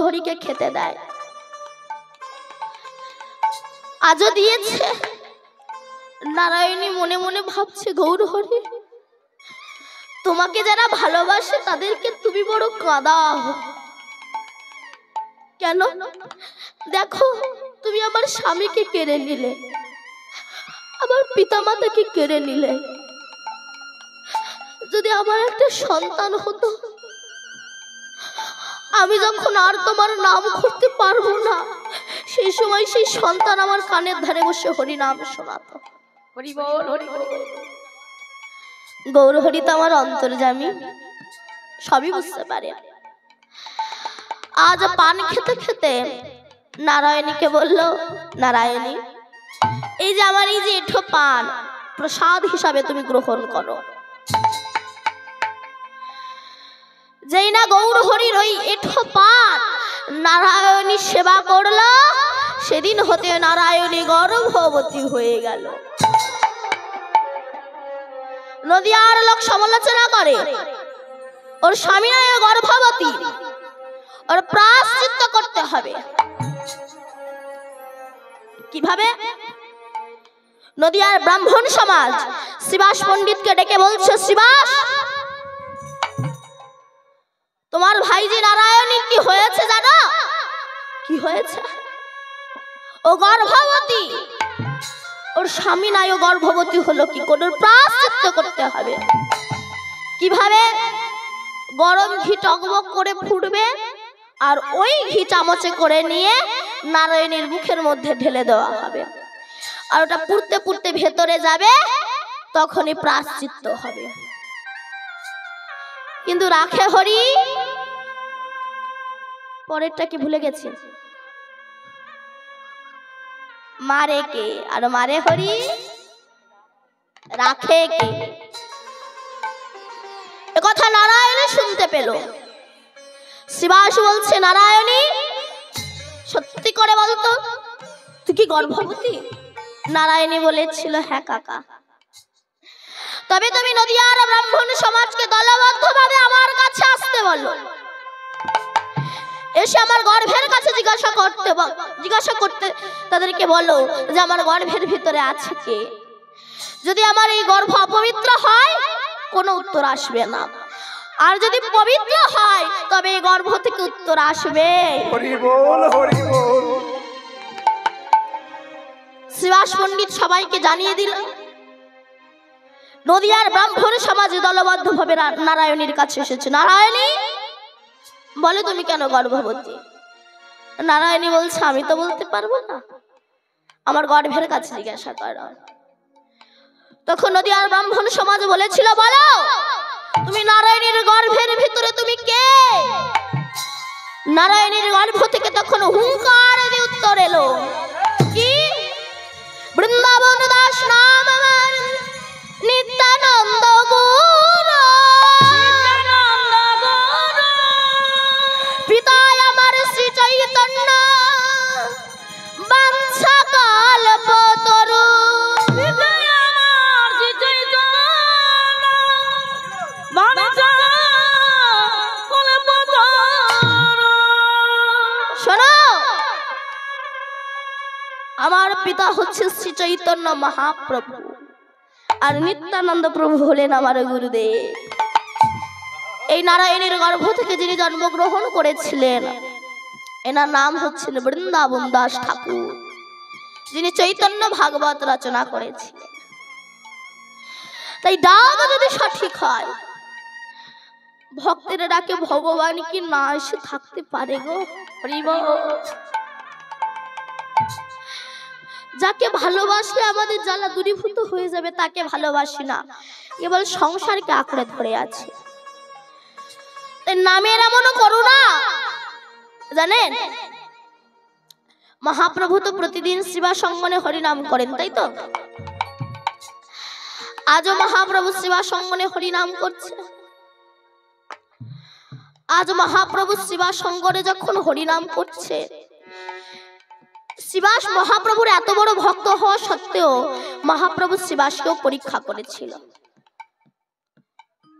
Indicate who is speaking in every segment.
Speaker 1: গৌরহরিকে খেতে দেয়, আজও দিয়েছে। নারায়ণী মনে মনে ভাবছে, গৌরহরি তোমাকে যারা ভালোবাসে তাদেরকে তুমি বড় কাঁদাও কেন? দেখো তুমি আমার স্বামীকে কেড়ে নিলে, আমার পিতামাতাকে কেড়ে নিলে। যদি আমার একটা সন্তান হতো, আমি যখন আর তোমার নাম করতে পারবো না, সেই সময় সেই সন্তান আমার কানের ধারে বসে হরি নাম শোনাতো। হরি বল হরি বল। গৌরহরি তো আমার অন্তর্যামী, সবই বুঝতে পারে। আজ পান খেতে খেতে নারায়ণীকে বলল, নারায়ণী এই যে আমার এই যে এঁঠো পান প্রসাদ হিসাবে তুমি গ্রহণ করো। যেই না গৌরহরির ওই এঁঠো পান নারায়ণী সেবা করলো, সেদিন হতে নারায়ণী গর্ভবতী হয়ে গেল। নদিয়ার লোক সমালোচনা করে, ওর স্বামী গর্ভবতী, ওর প্রায়শ্চিত্ত করতে হবে। কিভাবে? নদিয়ার ব্রাহ্মণ সমাজ শ্রীবাস পণ্ডিতকে ডেকে বলছে, শ্রীবাস তোমার ভাইজি নারায়ণীর কি হয়েছে জানো? কি হয়েছে? ও গর্ভবতী, ওর স্বামী নাই, ও গর্ভবতী হলো কি করে? প্রায়শ্চিত্ত করতে হবে। কিভাবে? গরম ঘি টকবক করে ফুটবে, আর ওই ঘি চামচে করে নিয়ে নারায়ণীর মুখের মধ্যে ঢেলে দেওয়া হবে, আর ওটা পুড়তে পুড়তে ভেতরে যাবে, তখনই প্রায়শ্চিত্ত হবে। কিন্তু রাখে হরি, পরেরটা কি ভুলে গেছে? মারে কে? আর মারে হরি, রাখে কে? কথা নারায়ণী শুনতে পেল। শ্রীবাস বলছে, নারায়ণী সত্যি করে বলতো তুই কি গর্ভবতী? নারায়ণী বলেছিল, হ্যাঁ কাকা। তবে তুমি নদিয়ার ব্রাহ্মণ সমাজকে দলবদ্ধভাবে আমার কাছে আসতে বলো, এসে আমার গর্ভের কাছে জিজ্ঞাসা করতে তাদেরকে বলো যে আমার গর্ভের ভিতরে আছে কে। যদি আমার এই গর্ভ অপবিত্র হয় কোনো উত্তর আসবে না, আর যদি পবিত্র হয় তবে এই গর্ভ থেকে উত্তর আসবে।
Speaker 2: হরি বল হরি বল।
Speaker 1: শ্রীবাস পণ্ডিত সবাইকে জানিয়ে দিল, নদিয়ার ব্রাহ্মণ সমাজ দলবদ্ধভাবে নারায়ণীর কাছে এসেছে। নারায়ণী বলে, তুমি কেন গর্ভবতী? নারায়ণী বলছে, আমি তো বলতে পারবো না, আমার গর্ভের কাছে জিজ্ঞাসা করো। তখন নদিয়ার ব্রাহ্মণ সমাজ বলেছিল, বলো তুমি নারায়ণীর গর্ভের ভিতরে তুমি কে? নারায়ণীর গর্ভ থেকে তখন হুঙ্কার দিয়ে উত্তর এলো, কি? বৃন্দাবন দাস নাম আমার, নিত্যানন্দ গুরু, পিতায় আমার শ্রী চৈতন্য, বাঞ্ছা কল্পতরু। শোনো, আমার পিতা হচ্ছে শ্রী চৈতন্য মহাপ্রভু, আর নিত্যানন্দ প্রভু হলেন আমার গুরুদেব। এই নারায়ণীর গর্ভ থেকে যিনি জন্মগ্রহণ করেছিলেন, এনার নাম হচ্ছেন বৃন্দাবন দাস ঠাকুর, যিনি চৈতন্য ভাগবত রচনা করেছিলেন। তাই ডাক যদি সঠিক হয়, ভক্তের ডাকে ভগবান কি না এসে থাকতে পারে গো? যাকে ভালোবাসলে আমাদের জ্বালা দূরীভূত হয়ে যাবে তাকে ভালোবাসি না, কেবল সংসারকে আঁকড়ে ধরে আছে। নামের এমনও করুণা জানেন, মহাপ্রভু তো প্রতিদিন শ্রীবাস সঙ্গনে হরিনাম করেন, তাই তো? আজও মহাপ্রভু শ্রীবাস সঙ্গনে হরিনাম করছে। আজ মহাপ্রভু শ্রীবাস সঙ্গনে যখন হরিনাম করছে, শ্রীবাস মহাপ্রভুর এত বড় ভক্ত হওয়া সত্ত্বেও মহাপ্রভু শ্রীবাসকেও পরীক্ষা করেছিল।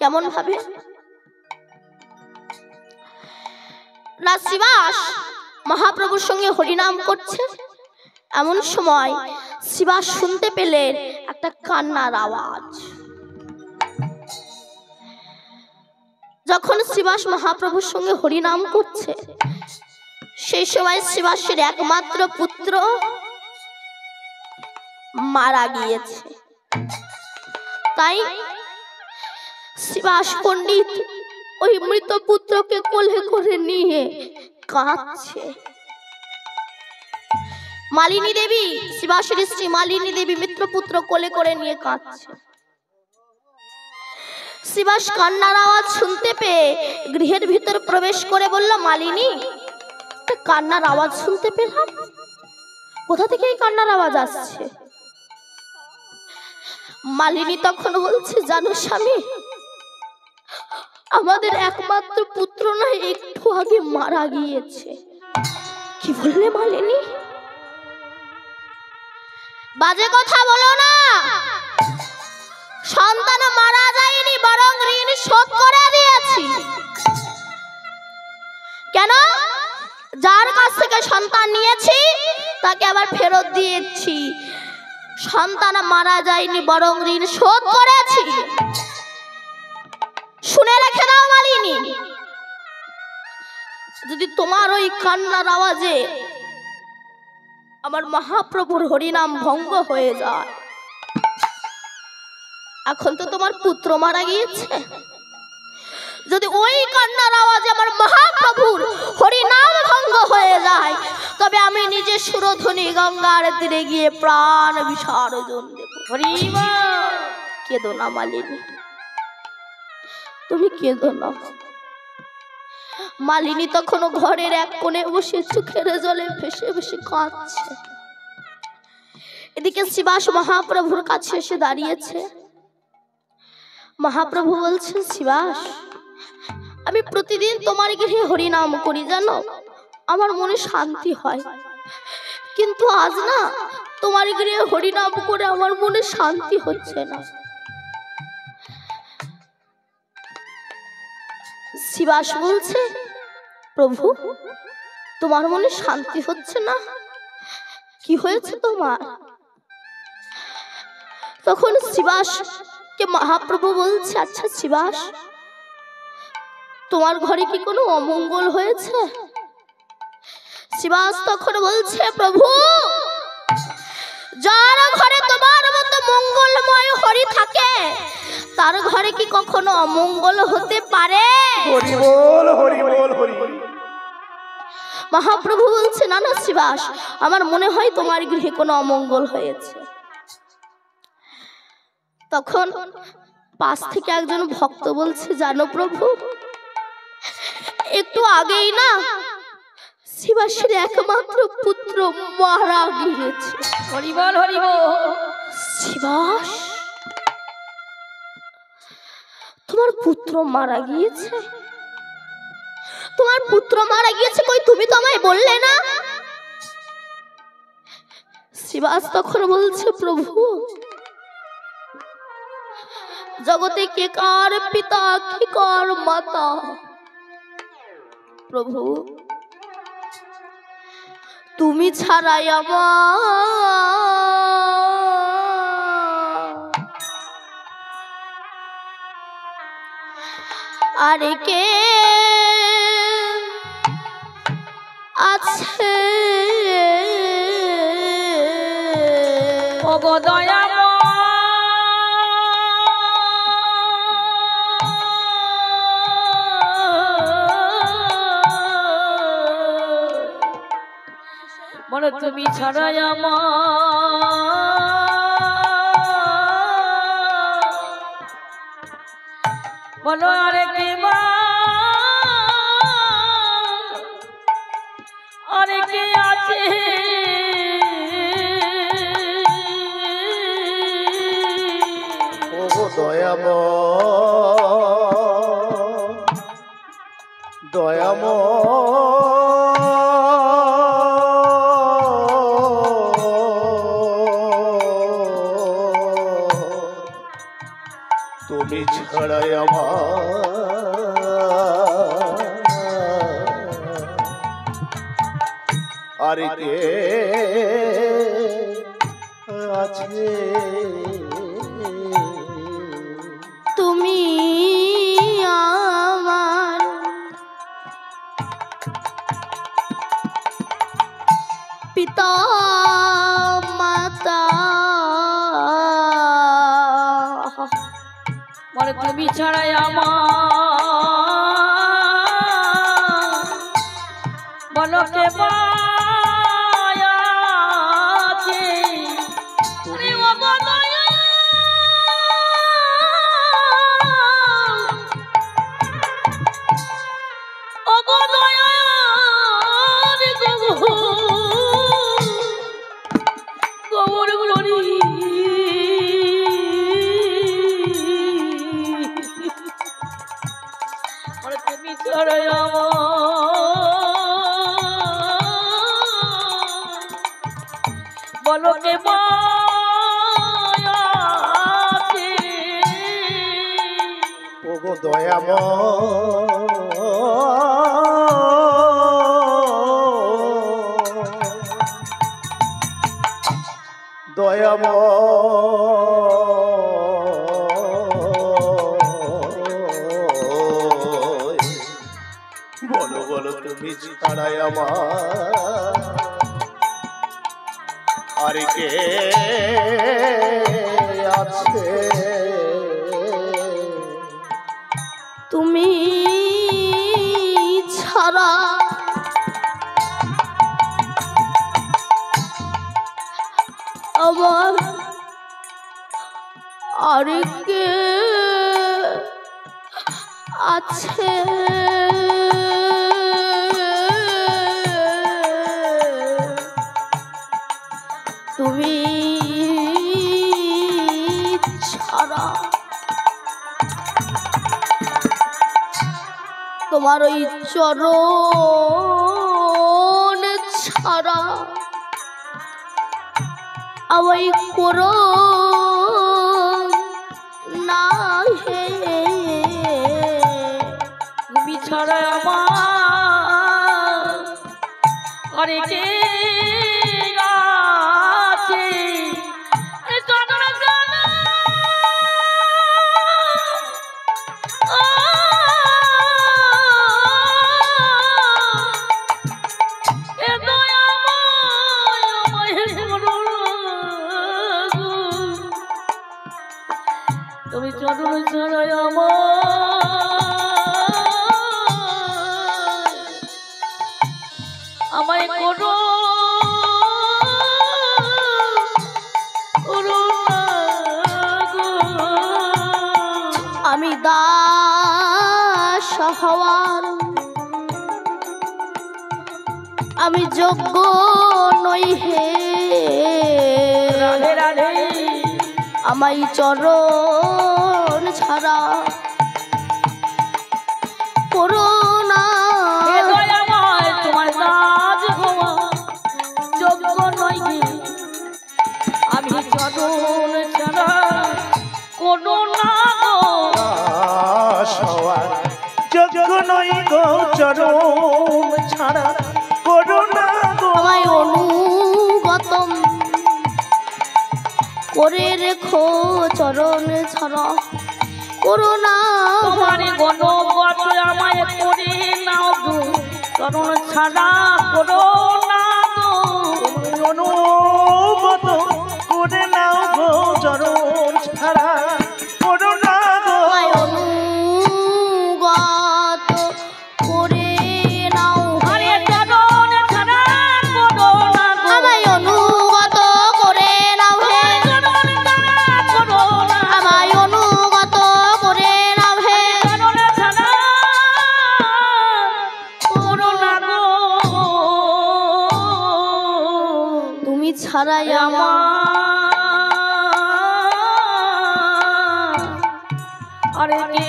Speaker 1: কেমন ভাবে? না শিবাস মহাপ্রভুর সঙ্গে হরিনাম করছে। এমন সময় শিবাস শুনতে পেলেন একটা কান্নার আওয়াজ। যখন শিবাস মহাপ্রভুর সঙ্গে হরিনাম করছে, সেই সময় শিবাসের একমাত্র পুত্র মারা গিয়েছে। তাই শিবাস পণ্ডিত ওই মৃত পুত্রকে কোলে করে নিয়ে কাঁদছে। মালিনী দেবী, শিবাসের স্ত্রী মালিনী দেবী মিত্রপুত্র কোলে করে নিয়ে কাঁদছে। শিবাস কান্নার আওয়াজ শুনতে পেয়ে গৃহের ভিতর প্রবেশ করে বলল, মালিনী, কান্নার আওয়াজ শুনতে পেলাম, কোথা থেকে এই কান্নার আওয়াজ আসছে? মালিনী তখন বলছে, জানো স্বামী, আমাদের একমাত্র পুত্র না একটু আগে মারা গিয়েছে। কি বললে মালিনী? বাজে কথা বলো না, সন্তান মারা যায়নি, বরং ঋণ শোধ করে দিয়েছি। কেন? যার কাছ থেকে সন্তান নিয়েছি তাকে আবার ফেরত দিয়েছি। সন্তান মারা যায়নি, বরং ঋণ শোধ করেছি। শুনে রেখে দাও মালিনী, যদি তোমার ওই কান্নার আওয়াজে আমার মহাপ্রভুর হরিনাম ভঙ্গ হয়ে যায়, এখন তো তোমার পুত্র মারা গিয়েছে, যদি ওই কান্নার আওয়াজে আমার মহাপ্রভুর হরিনাম ভঙ্গ হয়ে যায়, তবে আমি নিজে সুরধ্বনি গঙ্গার তীরে গিয়ে প্রাণ বিসর্জন দেব। হরিমা, কেঁদো না মালিনী, তুমি কেঁদো না। মালিনী তখন ঘরের এক কোণে বসে চোখের জলে ভেসে ভেসে কাঁদছে। এদিকে শিবাস মহাপ্রভুর কাছে এসে দাঁড়িয়েছে। মহাপ্রভু বলছেন, শিবাস, আমি প্রতিদিন তোমার গৃহে হরিনাম করি, জানো, আমার মনে শান্তি হয়, কিন্তু আজ না তোমার গৃহে হরিনাম করে আমার মনে শান্তি হচ্ছে না। শিবাস বলছে, প্রভু, তোমার মনে শান্তি হচ্ছে না, কি হয়েছে তোমার? তখন শিবাসকে মহাপ্রভু বলছে, আচ্ছা শিবাস, তোমার ঘরে কি কোনো অমঙ্গল হয়েছে? শিবাস তখন বলছে, প্রভু, যার ঘরে তোমার মতো মঙ্গলময় হরি থাকে, তার ঘরে কি কখনো অমঙ্গল হতে পারে?
Speaker 2: হরি বল, হরি বল, হরি বল।
Speaker 1: মহাপ্রভু বলছে, না না শিবাস, আমার মনে হয় তোমার গৃহে কোনো অমঙ্গল হয়েছে। তখন পাশ থেকে একজন ভক্ত বলছে, জানো প্রভু, একটু আগেই না শিবাসের একমাত্র পুত্র মারা গিয়েছে।
Speaker 3: হরি বল, হরি বল।
Speaker 1: শিবাস, তোমার পুত্র মারা গিয়েছে? তোমার পুত্র মারা গিয়েছে, কই তুমি তো আমায় বললে না? শিবাস তখন বলছে, প্রভু, জগতে কে কার পিতা, কে কার মাতা? প্রভু, তুমি ছাড়াই আমার আরে কে আছে?
Speaker 3: ওগো দয়াময়, বলো তুমি ছাড়াই আমার, বলো আরে কে মা, আরে কে আছে?
Speaker 2: ও দয়াময়, তুমি ছাড়াই আমার আর কে আছে
Speaker 1: তুমি আমার পিতা মাতা
Speaker 3: বলে তুমি ছাড়াই আমার বলো কে আছে তুমি ছাড়াই বলো কে আছে
Speaker 2: ওগো দয়াময় বলো বলো তুমি ছাড়াই আমার আর কে আছে
Speaker 1: তুমি ছাড়া আমার আর কে আছে তুমি ছাড়া তোমার ওই চরণ ছাড়া আমায় করো না হে
Speaker 3: তুমি ছাড়া আমার আরে কে আছে তুমি চরণ ছাড়াই আমায় করো
Speaker 1: আমি দাস হওয়ার আমি যোগ্য নই হে
Speaker 3: রাধে রাধে
Speaker 1: আমায় চরণ ছাড়া করো না
Speaker 3: হে দয়াময় তোমার দাস হওয়া যোগ্য নয় গে আমি চরণ ছাড়া কোনো না গো
Speaker 2: সবার যোগ্য নই গো চরণ ছাড়া করো না গো
Speaker 1: আমায় অনুগতম করে রেখো চরণ ছাড়া করো না
Speaker 3: তোমার গণগত আমায় করে নাও গো চরণ ছাড়া করো না গো
Speaker 2: অনুগত করে নাও গো চরণ ছাড়া করো না গো
Speaker 1: আমায় অনুগত করে নাও
Speaker 3: আরে চরণ ছাড়া করো না গো
Speaker 1: আমায় অনুগত করে নাও হে
Speaker 3: চরণ ছাড়া করো না
Speaker 1: আমায় অনুগত করে নাও হে
Speaker 3: চরণ ছাড়া করো না গো
Speaker 1: তুমি ছাড়াই আমার
Speaker 3: আরে কে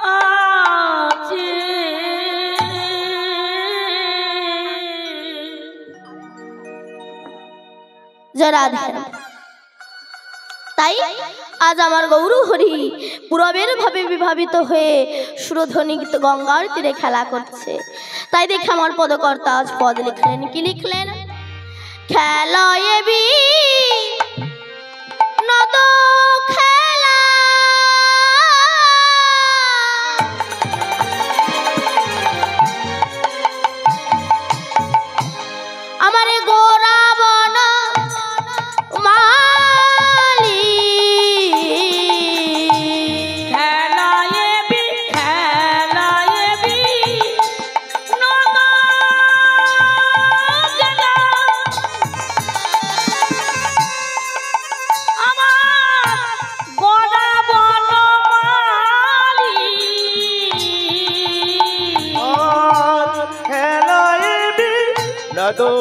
Speaker 3: আছে
Speaker 1: জয় রাধে তাই আজ আমার গৌরু হরি পূরবের ভাবে বিভাবিত হয়ে সুরধ্বনি গঙ্গার তীরে খেলা করছে। তাই দেখে আমার পদকর্তা আজ পদ লিখলেন। কি লিখলেন? খেলায় বি নদ খেলা আমারে গোরা বন মালি
Speaker 2: দো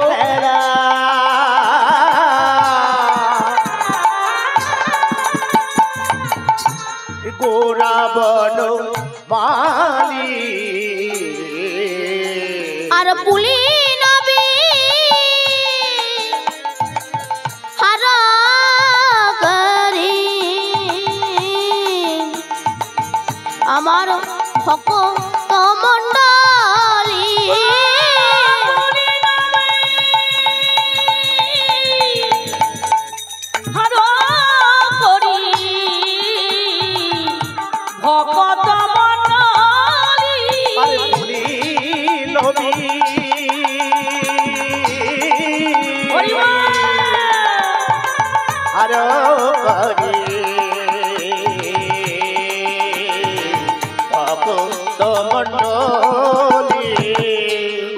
Speaker 2: খেলা গোরা বন মালি
Speaker 1: আর পুলি নবী হারা করি আমার ভক্ত মণ্ডলী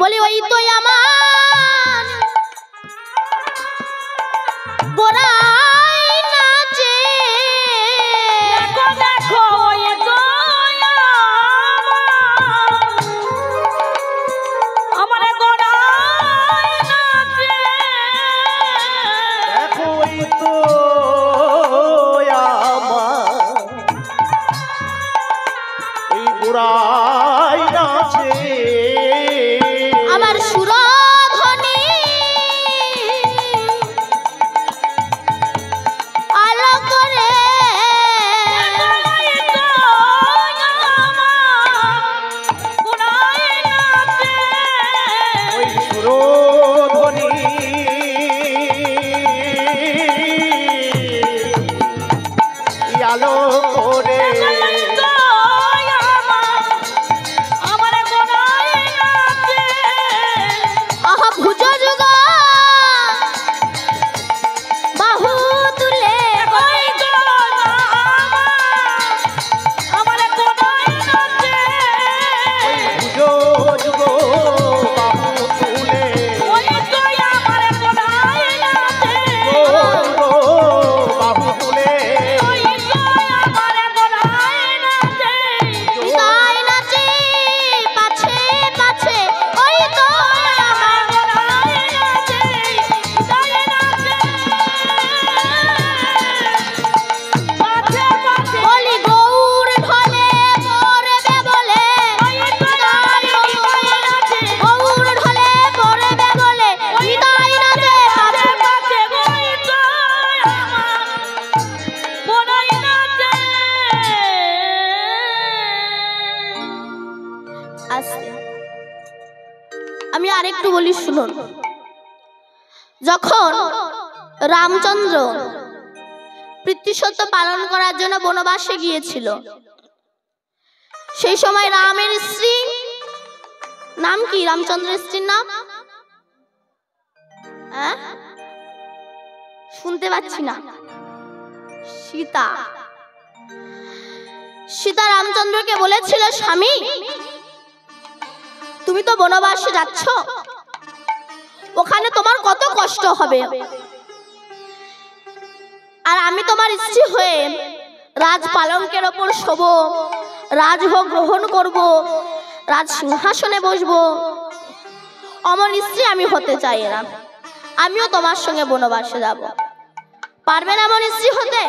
Speaker 1: বলি ওই তো আমার গোরাই নাচে দেখো দেখো ওই তো আমার গোরাই নাচে
Speaker 2: দেখো ওই তো ওই গোরাই নাচে
Speaker 1: আমার সুরধ্বনি আলো করে
Speaker 2: ওই সুরধ্বনি আলো করে
Speaker 1: আমি আরেকটু বলি শুনুন। যখন রামচন্দ্র পিতৃসত্য পালন করার জন্য বনবাসে গিয়েছিল, সেই সময় রামের স্ত্রী নাম কি? রামচন্দ্রের স্ত্রীর নাম শুনতে পাচ্ছি না। সীতা। সীতা রামচন্দ্রকে বলেছিল, স্বামী তুমি তো বনবাসে যাচ্ছ, ওখানে তোমার কত কষ্ট হবে, আর আমি তোমার স্ত্রী হয়ে রাজ পালঙ্কের ওপর শোব, রাজভোগ গ্রহণ করব, রাজ সিংহাসনে বসবো, অমন স্ত্রী আমি হতে চাই না। আমিও তোমার সঙ্গে বনবাসে যাব। পারবেন এমন স্ত্রী হতে?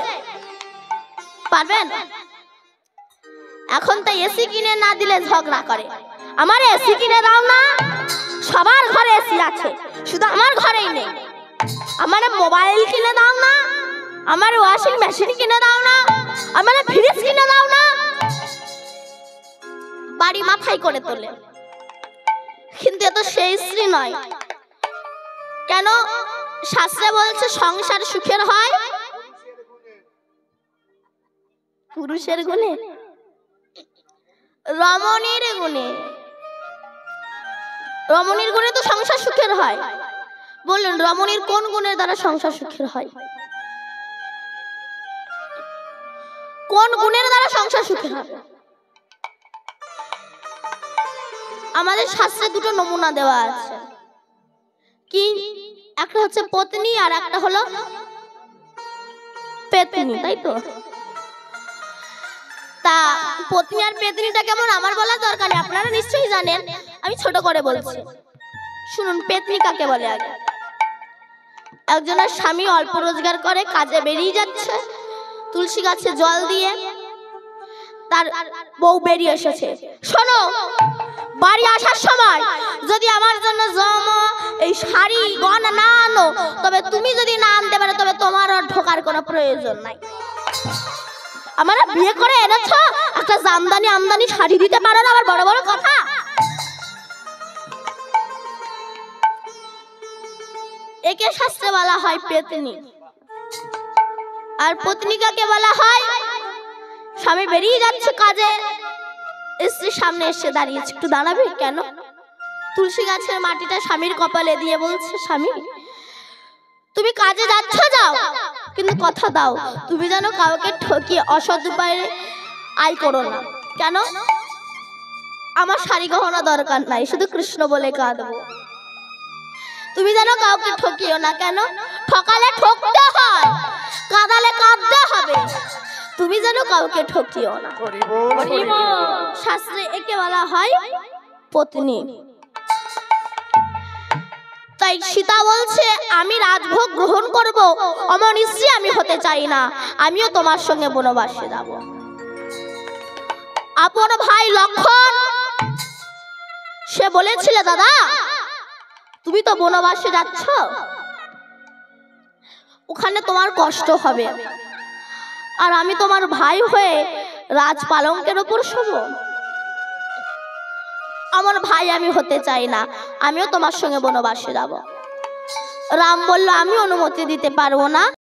Speaker 1: পারবেন? এখন তো এসি কিনে না দিলে ঝগড়া করে, আমার এসি কিনে দাও না। সবার ঘরে এসি আছে, শুধু আমার ঘরেই নেই। আমার মোবাইল কিনে দাও না, আমার ওয়াশিং মেশিন কিনে দাও না, আমার ফ্রিজ কিনে দাও না, বাড়ি মাথায় করে তোলে। কিন্তু এ তো সেই স্ত্রী নয়। কেন? শাস্ত্রে বলছে সংসার সুখের হয় পুরুষের গুণে, রমণীর গুণে। রমণীর গুণে তো সংসার সুখের হয়। বলুন রমণীর কোন গুণের দ্বারা সংসার সুখের হয়? কোন গুণের দ্বারা সংসার সুখের হয়? আমাদের শাস্ত্রে দুটো নমুনা দেওয়া আছে। কি? একটা হচ্ছে পত্নী আর একটা হলো পেতনি, তাই তো? তা পত্নী আর পেতনিটা কেমন আমার বলার দরকার নেই, আপনারা নিশ্চয়ই জানেন। আমি ছোট করে বলছি, শুনুন। পেতনি কাকে বলে? আগে একজনের স্বামী অল্প রোজগার করে, কাজে বেরিয়ে যাচ্ছে, তুলসী গাছে জল দিয়ে তার বউ বেরিয়ে এসেছে। শোনো, বাড়ি আসার সময় যদি আমার জন্য জামা এই শাড়ি গয়না না আনো, তবে তুমি যদি না আনতে পারো তবে তোমার আর ঢোকার কোনো প্রয়োজন নাই। আমরা বিয়ে করে এনেছো, একটা জামদানি আমদানি শাড়ি দিতে পারো না, আবার বড় বড় কথা। একে শাস্ত্রে বলা হয় পেতনি। আর পত্নী কাকে বলা হয়? স্বামী বেরিয়ে যাচ্ছে কাজে, স্ত্রীর সামনে এসে দাঁড়িয়েছে। একটু দাঁড়াবে? কেন? তুলসী গাছের মাটিটা স্বামীর কপালে দিয়ে বলছে, স্বামী তুমি কাজে যাচ্ছ যাও, কিন্তু কথা দাও তুমি যেন কাউকে ঠকিয়ে অসৎ উপায়ে আয় করো না। কেন? আমার শাড়ি গহনা দরকার নাই, শুধু কৃষ্ণ বলে কাঁদবো। তুমি যেন কাউকে ঠকিও না। কেন? ঠকালে ঠকতে হয়, কাঁদালে কাঁদতে হবে। তুমি যেন কাউকে ঠকিও না। শাস্ত্রে একে বলা হয় পত্নী। তাই সীতা বলছে, আমি রাজভোগ গ্রহণ করব, অমন স্ত্রী আমি হতে চাই না, আমিও তোমার সঙ্গে বনবাসে যাব। আপন ভাই লক্ষণ সে বলেছিল, দাদা তুমি তো বনবাসে যাচ্ছ, ওখানে তোমার কষ্ট হবে, আর আমি তোমার ভাই হয়ে রাজ পালঙ্কের উপর শোব। আমার ভাই আমি হতে চাই না, আমিও তোমার সঙ্গে বনবাসে যাব। রাম বলল, আমি অনুমতি দিতে পারবো না।